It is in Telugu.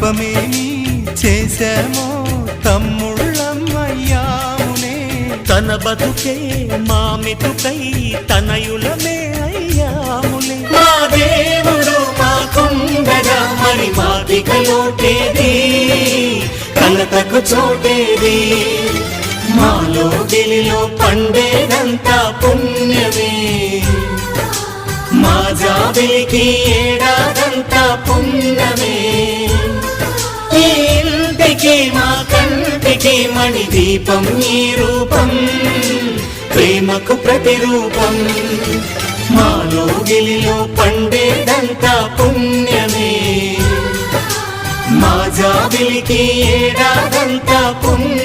పాపమేమి చేశామో తమ్ముళ్ళమయ్యామునే. తన బతుకే మామితుకై తనయులమే అయ్యాములే. మా దేవుడు మాకుండగా మరి మాదిక లోటేది, కలతకు చోటేది. మాలో గిలిలో పండేదంతా పుణ్యమే, మా జాబిలికి ఏడాదంతా పుణ్యమే. ఈ ఇంటికి మా కంటికి మణి దీపం ఈ రూపం, ప్రేమకు ప్రతిరూపం. మాలో గిలిలో పండేదంతా పుణ్యమే, మా జాబిలికి ఏడాదంతా పుణ్యమే.